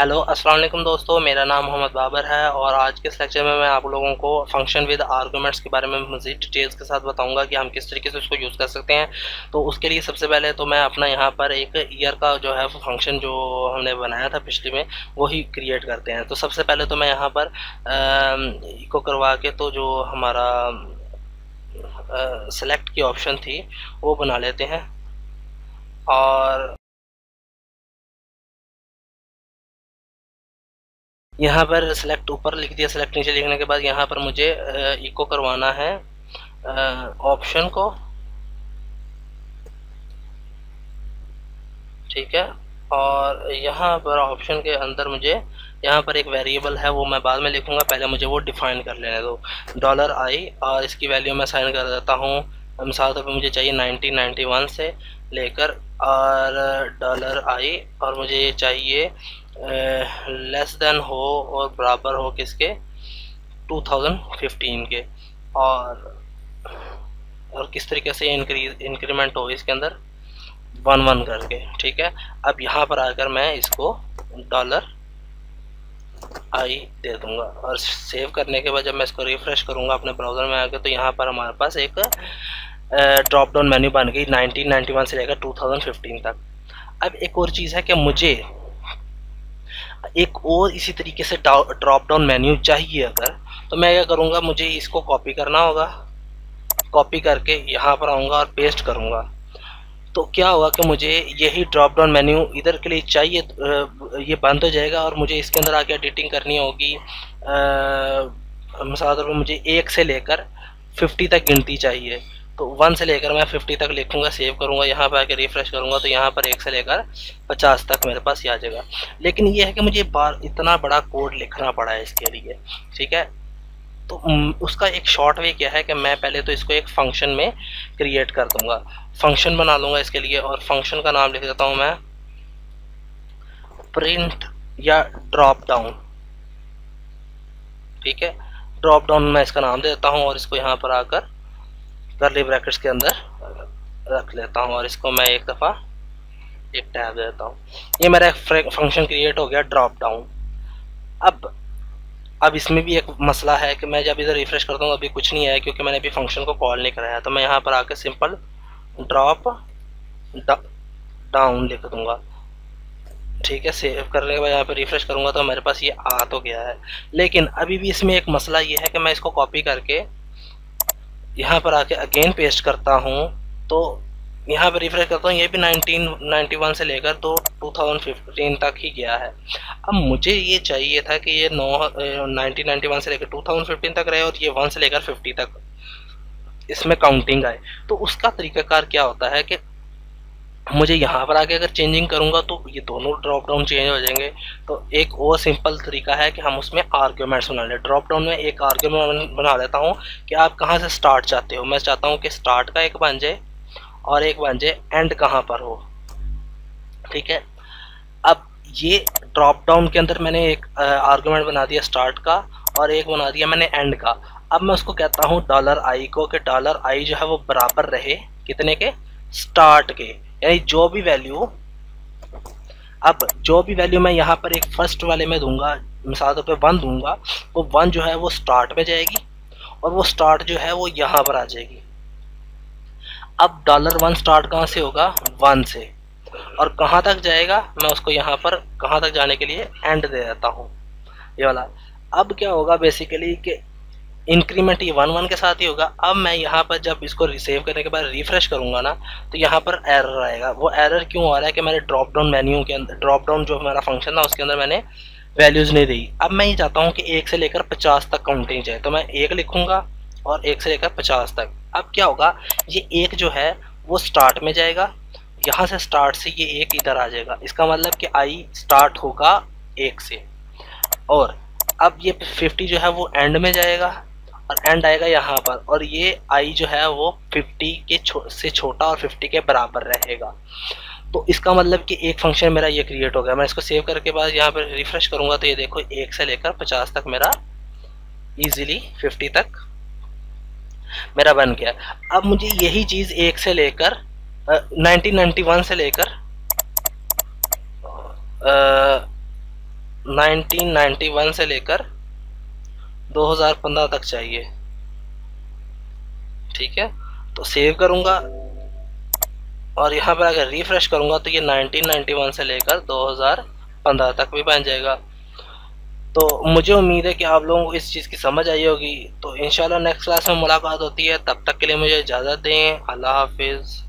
Hello अस्सलाम वालेकुम दोस्तों, मेरा नाम मोहम्मद बाबर है और आज के इस लेक्चर में मैं आप लोगों को फंक्शन विद आर्गुमेंट्स के बारे में मज़ीद डिटेल्स के साथ बताऊंगा कि हम किस तरीके से उसको यूज़ कर सकते हैं। तो उसके लिए सबसे पहले तो मैं अपना यहाँ पर एक ईयर का जो है फंक्शन जो हमने बनाया था पिछले में वही क्रिएट करते हैं। तो सबसे पहले तो मैं यहाँ पर इको करवा के तो जो हमारा सेलेक्ट की ऑप्शन थी वो बना लेते हैं और यहाँ पर सेलेक्ट ऊपर लिख दिया। सेलेक्ट नीचे लिखने के बाद यहाँ पर मुझे इको करवाना है ऑप्शन को, ठीक है। और यहाँ पर ऑप्शन के अंदर मुझे यहाँ पर एक वेरिएबल है वो मैं बाद में लिखूँगा, पहले मुझे वो डिफाइन कर लेने दो $i और इसकी वैल्यू मैं साइन कर देता हूँ। मिसाल तौर पर मुझे चाहिए 1991 से लेकर और $i और मुझे ये चाहिए लेस देन हो और बराबर हो किसके 2015 के और किस तरीके से इंक्रीमेंट हो इसके अंदर 1 करके, ठीक है। अब यहाँ पर आकर मैं इसको $i दे दूंगा और सेव करने के बाद जब मैं इसको रिफ्रेश करूंगा अपने ब्राउज़र में आकर तो यहाँ पर हमारे पास एक ड्रॉप डाउन मेन्यू बन गई 1991 से लेकर 2015 तक। अब एक और चीज़ है कि मुझे एक और इसी तरीके से ड्रॉप डाउन मेन्यू चाहिए अगर, तो मैं क्या करूँगा, मुझे इसको कॉपी करना होगा। कॉपी करके यहाँ पर आऊँगा और पेस्ट करूँगा तो क्या होगा कि मुझे यही ड्रॉप डाउन मेन्यू इधर के लिए चाहिए, ये बंद हो जाएगा और मुझे इसके अंदर आके एडिटिंग करनी होगी। मिसाल तौर पर मुझे 1 से लेकर 50 तक गिनती चाहिए, तो 1 से लेकर मैं 50 तक लिखूंगा, सेव करूंगा, यहाँ पर आके रिफ्रेश करूंगा तो यहाँ पर 1 से लेकर 50 तक मेरे पास आ जाएगा। लेकिन ये है कि मुझे इतना बड़ा कोड लिखना पड़ा है इसके लिए, ठीक है। तो उसका एक शॉर्ट वे क्या है कि मैं पहले तो इसको एक फंक्शन में क्रिएट कर दूंगा, फंक्शन बना लूँगा इसके लिए और फंक्शन का नाम लिख देता हूँ मैं प्रिंट या ड्रॉप डाउन, ठीक है। ड्रॉप डाउन मैं इसका नाम दे देता हूँ और इसको यहाँ पर आकर कर्ली ब्रैकेट्स के अंदर रख लेता हूँ और इसको मैं एक दफ़ा एक टैब दे देता हूँ। ये मेरा एक फंक्शन क्रिएट हो गया ड्रॉप डाउन। अब इसमें भी एक मसला है कि मैं जब इधर रिफ्रेश करता हूँ अभी कुछ नहीं है क्योंकि मैंने अभी फंक्शन को कॉल नहीं कराया। तो मैं यहाँ पर आकर सिंपल ड्रॉप डाउन लिख दूंगा, ठीक है। सेव करने के बाद यहाँ पर रिफ्रेश करूँगा तो मेरे पास ये आ तो गया है। लेकिन अभी भी इसमें एक मसला ये है कि मैं इसको कॉपी करके यहाँ पर आके अगेन पेस्ट करता हूँ तो यहाँ पर रिफ्रेश करता हूँ, ये भी 1991 से लेकर तो 2015 तक ही गया है। अब मुझे ये चाहिए था कि ये 1991 से लेकर 2015 तक रहे और ये 1 से लेकर 50 तक इसमें काउंटिंग आए। तो उसका तरीकाकार क्या होता है कि मुझे यहाँ पर आके अगर चेंजिंग करूँगा तो ये दोनों ड्रॉप डाउन चेंज हो जाएंगे। तो एक और सिंपल तरीका है कि हम उसमें आर्ग्यूमेंट्स बना लें। ड्रॉप डाउन में एक आर्ग्यूमेंट बना लेता हूँ कि आप कहाँ से स्टार्ट चाहते हो। मैं चाहता हूँ कि स्टार्ट का एक बन जाए और एक बन जाए एंड कहाँ पर हो, ठीक है। अब ये ड्रॉप डाउन के अंदर मैंने एक आर्गुमेंट बना दिया स्टार्ट का और एक बना दिया मैंने एंड का। अब मैं उसको कहता हूँ $i को कि $i जो है वो बराबर रहे कितने के, स्टार्ट के, यानी जो भी वैल्यू मैं यहाँ पर एक फर्स्ट वाले में दूंगा, मिसाल तौर पे 1 दूंगा, वो 1 जो है वो स्टार्ट में जाएगी और वो स्टार्ट जो है वो यहाँ पर आ जाएगी। अब $1 स्टार्ट कहाँ से होगा, 1 से, और कहाँ तक जाएगा मैं उसको यहाँ पर कहाँ तक जाने के लिए एंड दे देता हूँ, ये वाला। अब क्या होगा बेसिकली कि इंक्रीमेंट ये 1 के साथ ही होगा। अब मैं यहाँ पर जब इसको सेव करने के बाद रिफ्रेश करूँगा ना तो यहाँ पर एरर आएगा। वो एरर क्यों आ रहा है कि मैंने ड्रॉप डाउन मेन्यू के अंदर, ड्रॉप डाउन जो हमारा फंक्शन था उसके अंदर मैंने वैल्यूज़ नहीं दी। अब मैं ये चाहता हूँ कि 1 से लेकर 50 तक काउंटिंग जाए, तो मैं 1 लिखूँगा और 1 से लेकर 50 तक। अब क्या होगा, ये 1 जो है वो स्टार्ट में जाएगा, यहाँ से स्टार्ट से ये 1 इधर आ जाएगा। इसका मतलब कि i स्टार्ट होगा 1 से, और अब ये 50 जो है वो एंड में जाएगा और एंड आएगा यहाँ पर, और ये i जो है वो 50 के से छोटा और 50 के बराबर रहेगा। तो इसका मतलब कि एक फंक्शन मेरा ये क्रिएट हो गया। मैं इसको सेव करके बाद यहाँ पर रिफ्रेश करूँगा तो ये देखो 1 से लेकर 50 तक मेरा इजीली 50 तक मेरा बन गया। अब मुझे यही चीज़ 1 से लेकर 1991 से लेकर 1991 से लेकर 2015 तक चाहिए। ठीक है, तो सेव करूँगा और यहाँ पर अगर रिफ्रेश करूँगा तो ये 1991 से लेकर 2015 तक भी बन जाएगा। तो मुझे उम्मीद है कि आप लोगों को इस चीज़ की समझ आई होगी। तो इंशाल्लाह नेक्स्ट क्लास में मुलाकात होती है, तब तक के लिए मुझे इजाज़त दें। अल्लाह हाफिज़।